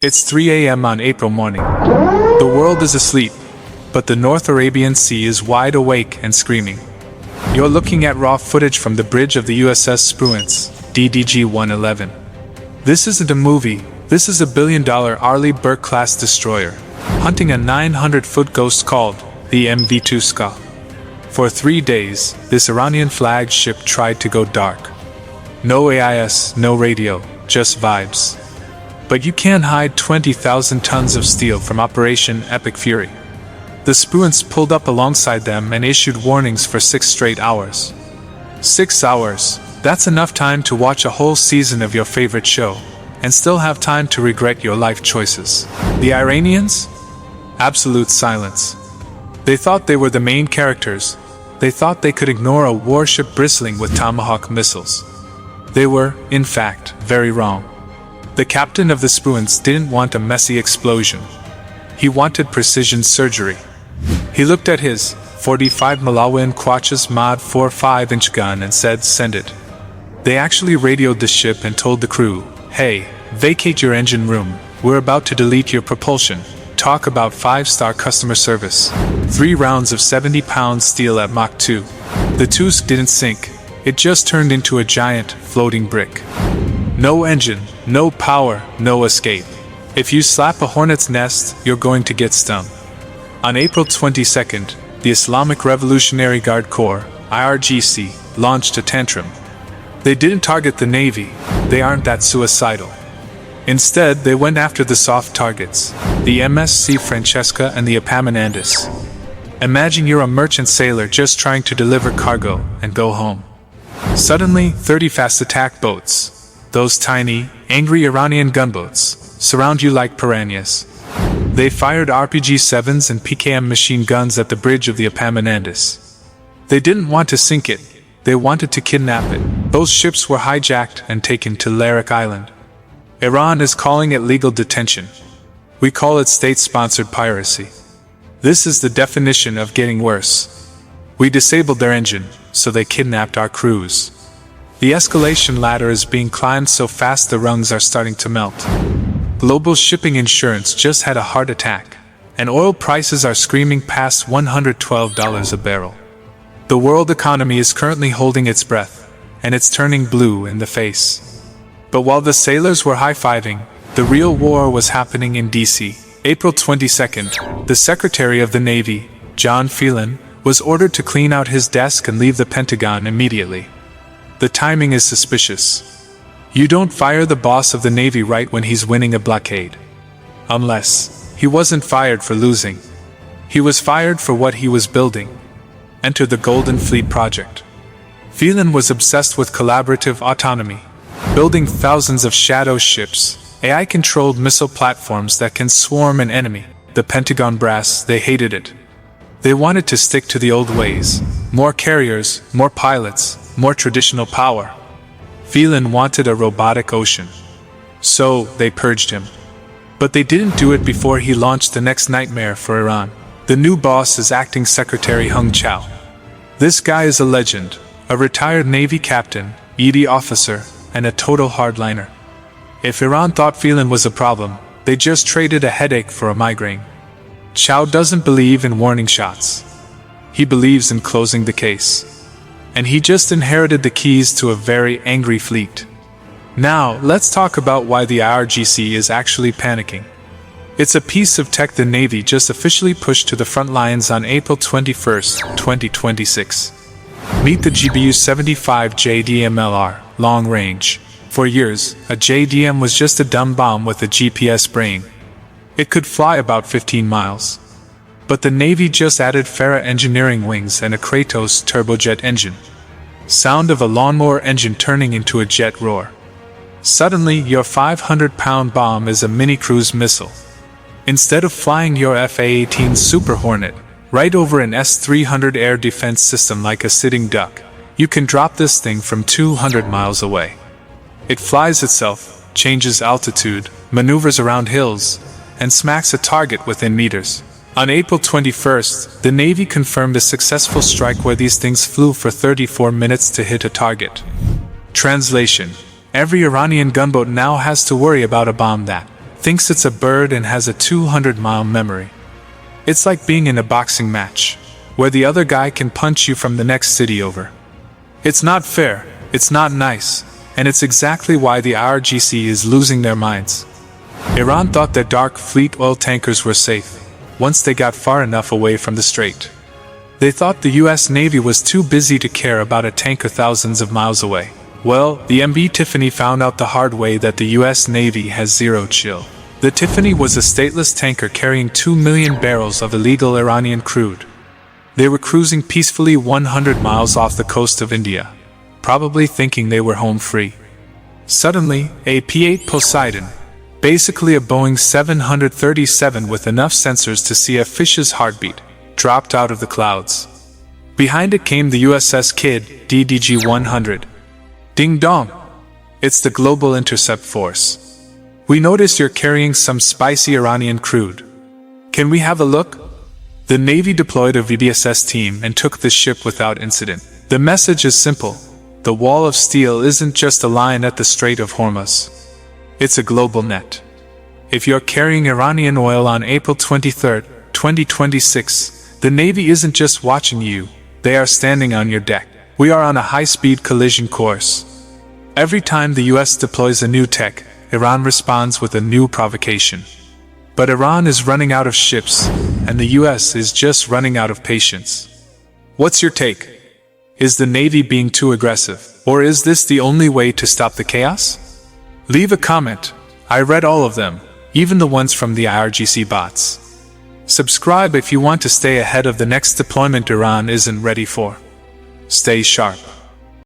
It's 3 a.m. on April morning. The world is asleep, but the North Arabian Sea is wide awake and screaming. You're looking at raw footage from the bridge of the USS Spruance, DDG-111. This isn't a movie, this is a billion-dollar Arleigh Burke-class destroyer, hunting a 900-foot ghost called the MV-2 Ska. For 3 days, this Iranian flagged ship tried to go dark. No AIS, no radio, just vibes. But you can't hide 20,000 tons of steel from Operation Epic Fury. The Spruance pulled up alongside them and issued warnings for 6 straight hours. 6 hours, that's enough time to watch a whole season of your favorite show, and still have time to regret your life choices. The Iranians? Absolute silence. They thought they were the main characters. They thought they could ignore a warship bristling with Tomahawk missiles. They were, in fact, very wrong. The captain of the Spruance didn't want a messy explosion. He wanted precision surgery. He looked at his 45mm Quachas Mod 4 5-inch gun and said, "Send it." They actually radioed the ship and told the crew, "Hey, vacate your engine room. We're about to delete your propulsion." Talk about 5-star customer service. 3 rounds of 70-pound steel at Mach 2. The Tusk didn't sink. It just turned into a giant, floating brick. No engine, no power, no escape. If you slap a hornet's nest, you're going to get stung. On April 22nd, the Islamic Revolutionary Guard Corps, IRGC, launched a tantrum. They didn't target the Navy. They aren't that suicidal. Instead, they went after the soft targets, the MSC Francesca and the Epaminondas. Imagine you're a merchant sailor just trying to deliver cargo and go home. Suddenly, 30 fast attack boats, those tiny, angry Iranian gunboats, surround you like piranhas. They fired RPG-7s and PKM machine guns at the bridge of the Epaminondas. They didn't want to sink it, they wanted to kidnap it. Both ships were hijacked and taken to Larak Island. Iran is calling it legal detention. We call it state-sponsored piracy. This is the definition of getting worse. We disabled their engine, so they kidnapped our crews. The escalation ladder is being climbed so fast the rungs are starting to melt. Global shipping insurance just had a heart attack, and oil prices are screaming past $112 a barrel. The world economy is currently holding its breath, and it's turning blue in the face. But while the sailors were high-fiving, the real war was happening in D.C. April 22nd, the Secretary of the Navy, John Phelan, was ordered to clean out his desk and leave the Pentagon immediately. The timing is suspicious. You don't fire the boss of the Navy right when he's winning a blockade. Unless he wasn't fired for losing. He was fired for what he was building. Enter the Golden Fleet Project. Phelan was obsessed with collaborative autonomy, building thousands of shadow ships, AI-controlled missile platforms that can swarm an enemy. The Pentagon brass, they hated it. They wanted to stick to the old ways. More carriers, more pilots, more traditional power. Phelan wanted a robotic ocean. So, they purged him. But they didn't do it before he launched the next nightmare for Iran. The new boss is Acting Secretary Hung Chau. This guy is a legend, a retired Navy captain, ED officer, and a total hardliner. If Iran thought Phelan was a problem, they just traded a headache for a migraine. Chau doesn't believe in warning shots. He believes in closing the case. And he just inherited the keys to a very angry fleet. Now, let's talk about why the IRGC is actually panicking. It's a piece of tech the Navy just officially pushed to the front lines on April 21st, 2026. Meet the GBU-75 JDAM-LR, long range. For years, a JDM was just a dumb bomb with a GPS brain. It could fly about 15 miles. But the Navy just added Farah engineering wings and a Kratos turbojet engine. Sound of a lawnmower engine turning into a jet roar. Suddenly, your 500-pound bomb is a mini-cruise missile. Instead of flying your FA-18 Super Hornet right over an S-300 air defense system like a sitting duck, you can drop this thing from 200 miles away. It flies itself, changes altitude, maneuvers around hills, and smacks a target within meters. On April 21st, the Navy confirmed a successful strike where these things flew for 34 minutes to hit a target. Translation: every Iranian gunboat now has to worry about a bomb that thinks it's a bird and has a 200-mile memory. It's like being in a boxing match, where the other guy can punch you from the next city over. It's not fair, it's not nice, and it's exactly why the IRGC is losing their minds. Iran thought that dark fleet oil tankers were safe, once they got far enough away from the strait. They thought the US Navy was too busy to care about a tanker thousands of miles away. Well, the MV Tiffany found out the hard way that the US Navy has zero chill. The Tiffany was a stateless tanker carrying 2 million barrels of illegal Iranian crude. They were cruising peacefully 100 miles off the coast of India, probably thinking they were home free. Suddenly, a P-8 Poseidon, basically a Boeing 737 with enough sensors to see a fish's heartbeat, dropped out of the clouds. Behind it came the USS Kidd DDG-100. Ding dong! It's the Global Intercept Force. We notice you're carrying some spicy Iranian crude. Can we have a look? The Navy deployed a VDSS team and took the ship without incident. The message is simple. The wall of steel isn't just a line at the Strait of Hormuz. It's a global net. If you're carrying Iranian oil on April 23, 2026, the Navy isn't just watching you, they are standing on your deck. We are on a high-speed collision course. Every time the US deploys a new tech, Iran responds with a new provocation. But Iran is running out of ships, and the US is just running out of patience. What's your take? Is the Navy being too aggressive, or is this the only way to stop the chaos? Leave a comment. I read all of them, even the ones from the IRGC bots. Subscribe if you want to stay ahead of the next deployment Iran isn't ready for. Stay sharp.